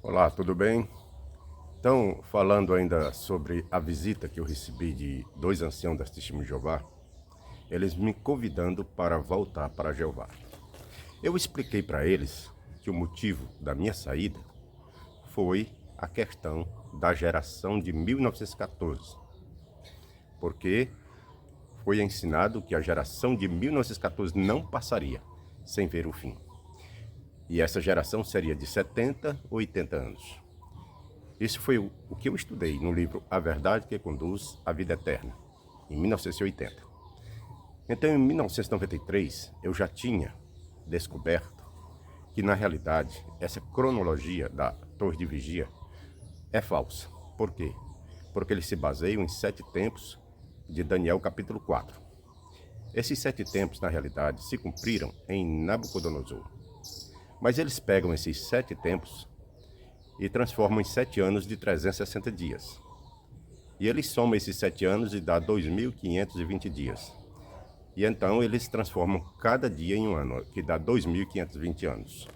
Olá, tudo bem? Então, falando ainda sobre a visita que eu recebi de dois anciãos das Testemunhas de Jeová, eles me convidando para voltar para Jeová. Eu expliquei para eles que o motivo da minha saída foi a questão da geração de 1914, porque foi ensinado que a geração de 1914 não passaria sem ver o fim. E essa geração seria de 70 ou 80 anos. Isso foi o que eu estudei no livro A Verdade que Conduz à Vida Eterna, em 1980. Então, em 1993, eu já tinha descoberto que, na realidade, essa cronologia da Torre de Vigia é falsa. Por quê? Porque eles se baseiam em 7 tempos de Daniel capítulo 4. Esses 7 tempos, na realidade, se cumpriram em Nabucodonosor. Mas eles pegam esses 7 tempos e transformam em 7 anos de 360 dias. E eles somam esses 7 anos e dá 2.520 dias. E então eles transformam cada dia em um ano, que dá 2.520 anos.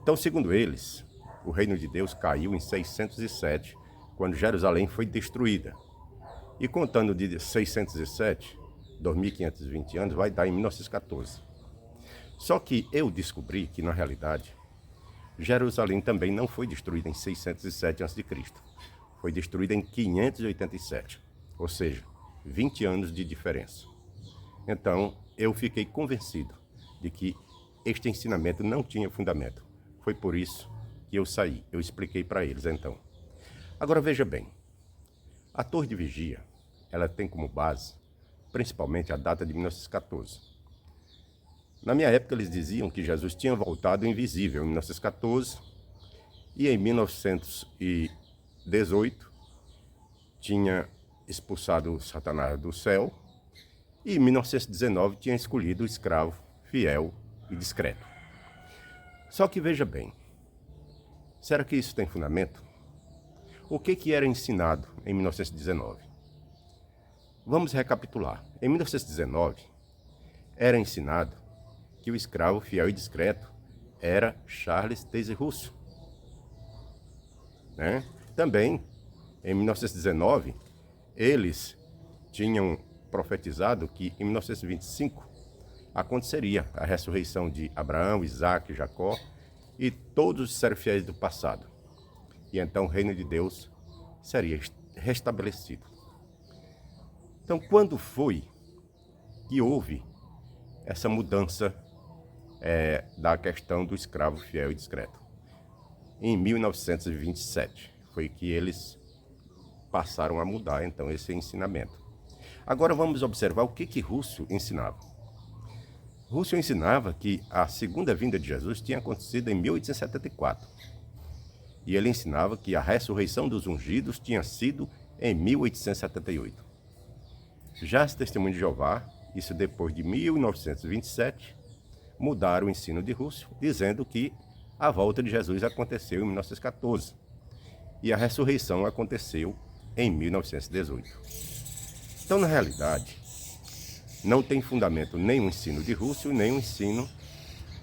Então, segundo eles, o reino de Deus caiu em 607, quando Jerusalém foi destruída. E contando de 607, 2.520 anos, vai dar em 1914. Só que eu descobri que, na realidade, Jerusalém também não foi destruída em 607 a.C. Foi destruída em 587, ou seja, 20 anos de diferença. Então, eu fiquei convencido de que este ensinamento não tinha fundamento. Foi por isso que eu saí. Eu expliquei para eles, então. Agora, veja bem. A Torre de Vigia, ela tem como base, principalmente, a data de 1914. Na minha época, eles diziam que Jesus tinha voltado invisível em 1914 e em 1918 tinha expulsado Satanás do céu e em 1919 tinha escolhido o escravo fiel e discreto. Só que veja bem, será que isso tem fundamento? O que era ensinado em 1919? Vamos recapitular. Em 1919 era ensinado que o escravo fiel e discreto era Charles Taze Russell. Também, em 1919, eles tinham profetizado que em 1925 aconteceria a ressurreição de Abraão, Isaac, Jacó e todos os seres fiéis do passado. E então o reino de Deus seria restabelecido. Então, quando foi que houve essa mudança da questão do escravo fiel e discreto? Em 1927 foi que eles passaram a mudar então esse ensinamento. Agora vamos observar o que Russell ensinava. Russell ensinava que a segunda vinda de Jesus tinha acontecido em 1874. E ele ensinava que a ressurreição dos ungidos tinha sido em 1878. Já as Testemunhas de Jeová, isso depois de 1927, mudaram o ensino de Russell, dizendo que a volta de Jesus aconteceu em 1914 e a ressurreição aconteceu em 1918. Então, na realidade, não tem fundamento nem o ensino de Russell, nem o ensino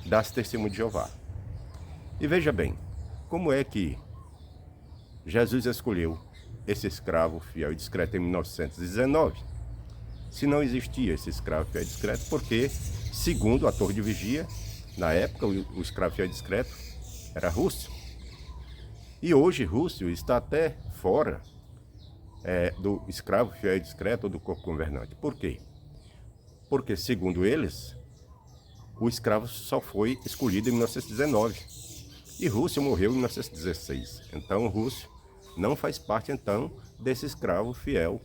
das Testemunhas de Jeová. E veja bem, como é que Jesus escolheu esse escravo fiel e discreto em 1919? Se não existia esse escravo fiel e discreto, porque, segundo a Torre de Vigia, na época o escravo fiel e discreto era Russell. E hoje Russell está até fora do escravo fiel e discreto ou do corpo governante. Por quê? Porque, segundo eles, o escravo só foi escolhido em 1919 e Russell morreu em 1916. Então, Russell não faz parte, então, desse escravo fiel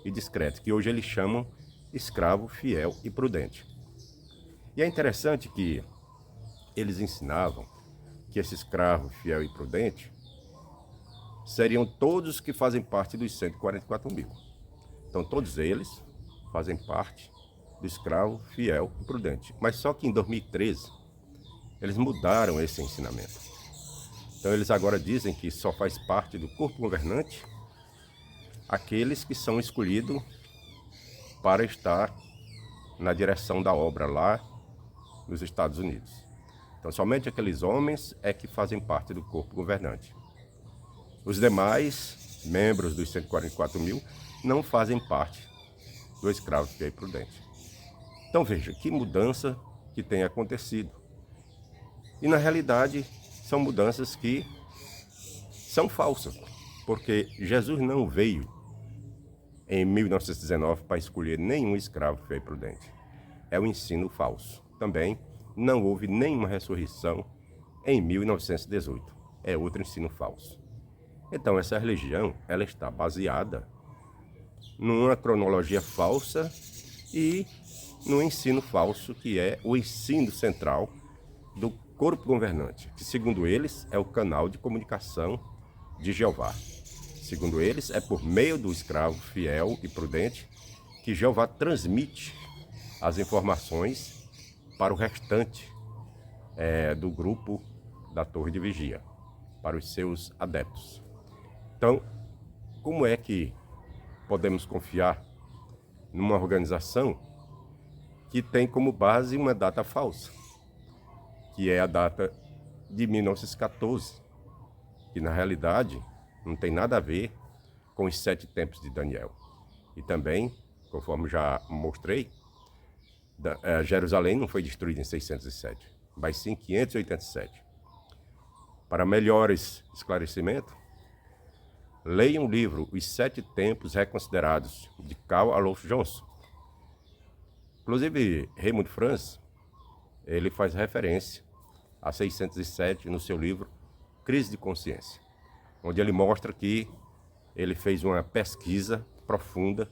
e discreto, que hoje eles chamam escravo fiel e prudente. E é interessante que eles ensinavam que esse escravo fiel e prudente seriam todos que fazem parte dos 144 mil. Então, todos eles fazem parte do escravo fiel e prudente. Mas só que em 2013, eles mudaram esse ensinamento. Então, eles agora dizem que só faz parte do corpo governante aqueles que são escolhidos para estar na direção da obra lá nos Estados Unidos. Então, somente aqueles homens é que fazem parte do corpo governante. Os demais membros dos 144 mil não fazem parte do escravo fiel e prudente. Então, veja que mudança que tem acontecido. E, na realidade, são mudanças que são falsas, porque Jesus não veio em 1919 para escolher nenhum escravo fiel e prudente. É um ensino falso. Também não houve nenhuma ressurreição em 1918. É outro ensino falso. Então, essa religião, ela está baseada numa cronologia falsa e no ensino falso, que é o ensino central do corpo governante, que, segundo eles, é o canal de comunicação de Jeová. Segundo eles, é por meio do escravo fiel e prudente que Jeová transmite as informações para o restante do grupo da Torre de Vigia, para os seus adeptos. Então, como é que podemos confiar numa organização que tem como base uma data falsa, que é a data de 1914, que na realidade não tem nada a ver com os 7 tempos de Daniel. E também, conforme já mostrei, Jerusalém não foi destruída em 607, mas sim em 587. Para melhores esclarecimentos, leiam o livro Os 7 Tempos Reconsiderados, de Carl Alof Johnson. Inclusive, Raymond Franz, ele faz referência a 607 no seu livro Crise de Consciência, onde ele mostra que ele fez uma pesquisa profunda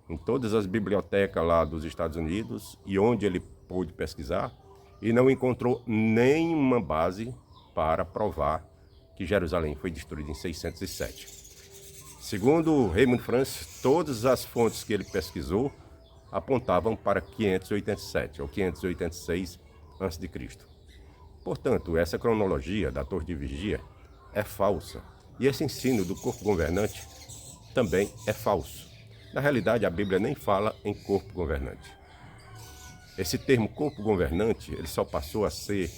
em todas as bibliotecas lá dos Estados Unidos e onde ele pôde pesquisar e não encontrou nenhuma base para provar que Jerusalém foi destruída em 607. Segundo Raymond Franz, todas as fontes que ele pesquisou apontavam para 587 ou 586 a.C. Portanto, essa cronologia da Torre de Vigia é falsa e esse ensino do corpo governante também é falso. Na realidade, a Bíblia nem fala em corpo governante. Esse termo corpo governante, ele só passou a ser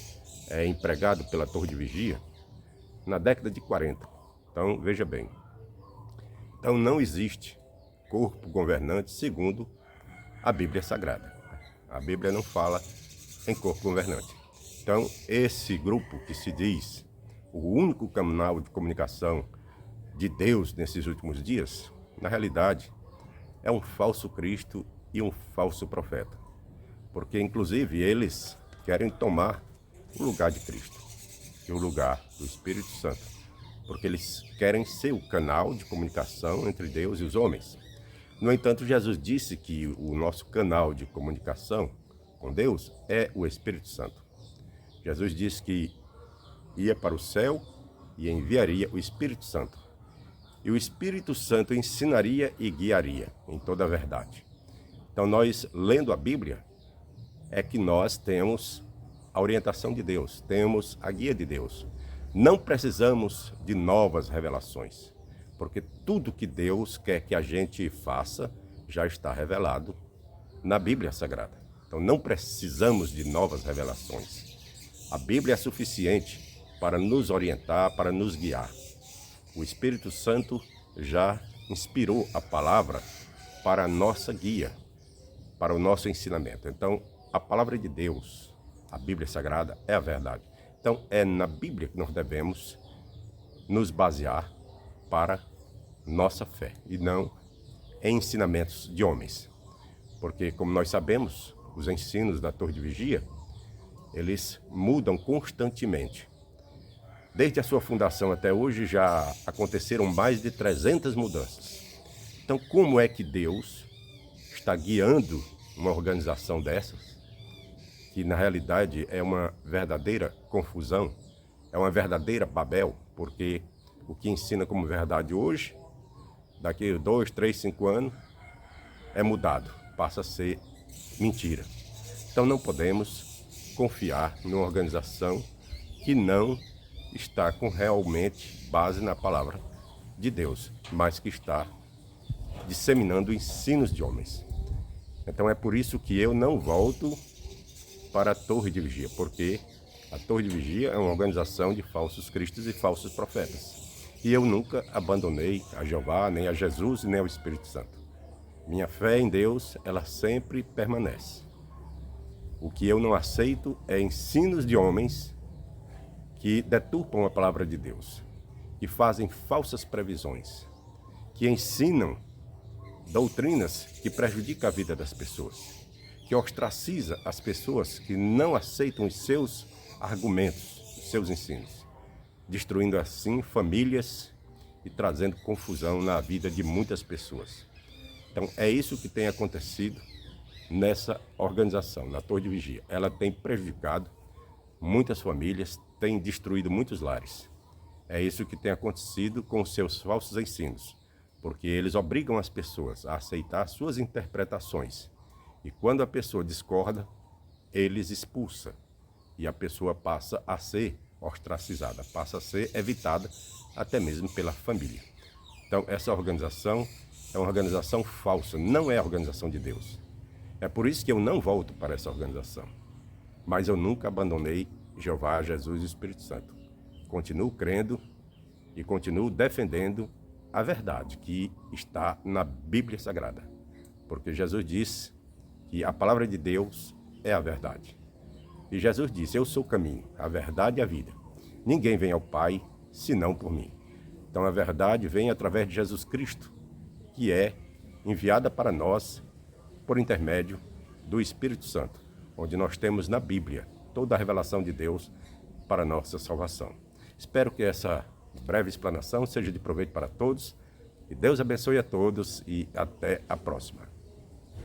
empregado pela Torre de Vigia na década de 40. Então, veja bem. Então, não existe corpo governante segundo a Bíblia Sagrada. A Bíblia não fala em corpo governante. Então, esse grupo que se diz o único canal de comunicação de Deus nesses últimos dias, na realidade, é um falso Cristo e um falso profeta. Porque, inclusive, eles querem tomar o lugar de Cristo e o lugar do Espírito Santo, porque eles querem ser o canal de comunicação entre Deus e os homens. No entanto, Jesus disse que o nosso canal de comunicação com Deus é o Espírito Santo. Jesus disse que ia para o céu e enviaria o Espírito Santo. E o Espírito Santo ensinaria e guiaria em toda a verdade. Então, nós, lendo a Bíblia, é que nós temos a orientação de Deus, temos a guia de Deus. Não precisamos de novas revelações, porque tudo que Deus quer que a gente faça já está revelado na Bíblia Sagrada. Então, não precisamos de novas revelações. A Bíblia é suficiente para nos orientar, para nos guiar. O Espírito Santo já inspirou a palavra para a nossa guia, para o nosso ensinamento. Então, a palavra de Deus, a Bíblia Sagrada, é a verdade. Então, é na Bíblia que nós devemos nos basear para nossa fé e não em ensinamentos de homens. Porque, como nós sabemos, os ensinos da Torre de Vigia, eles mudam constantemente. Desde a sua fundação até hoje já aconteceram mais de 300 mudanças. Então, como é que Deus está guiando uma organização dessas, que na realidade é uma verdadeira confusão, é uma verdadeira Babel, porque o que ensina como verdade hoje, daqui a 2, 3, 5 anos, é mudado, passa a ser mentira. Então não podemos confiar numa organização que não está com realmente base na palavra de Deus, mas que está disseminando ensinos de homens. Então é por isso que eu não volto para a Torre de Vigia, porque A Torre de Vigia é uma organização de falsos cristos e falsos profetas. E eu nunca abandonei a Jeová, nem a Jesus, nem ao Espírito Santo. Minha fé em Deus, ela sempre permanece. O que eu não aceito é ensinos de homens que deturpam a palavra de Deus, que fazem falsas previsões, que ensinam doutrinas que prejudicam a vida das pessoas, que ostraciza as pessoas que não aceitam os seus argumentos, os seus ensinos, destruindo assim famílias e trazendo confusão na vida de muitas pessoas. Então é isso que tem acontecido nessa organização, na Torre de Vigia. Ela tem prejudicado muitas famílias, tem destruído muitos lares. É isso que tem acontecido com os seus falsos ensinos, porque eles obrigam as pessoas a aceitar suas interpretações. E quando a pessoa discorda, eles expulsam. E a pessoa passa a ser ostracizada, passa a ser evitada até mesmo pela família. Então essa organização é uma organização falsa, não é a organização de Deus. É por isso que eu não volto para essa organização. Mas eu nunca abandonei Jeová, Jesus e o Espírito Santo. Continuo crendo e continuo defendendo a verdade que está na Bíblia Sagrada. Porque Jesus disse que a palavra de Deus é a verdade. E Jesus disse, eu sou o caminho, a verdade e a vida. Ninguém vem ao Pai senão por mim. Então a verdade vem através de Jesus Cristo, que é enviada para nós por intermédio do Espírito Santo, onde nós temos na Bíblia toda a revelação de Deus para a nossa salvação. Espero que essa breve explanação seja de proveito para todos. Que Deus abençoe a todos e até a próxima.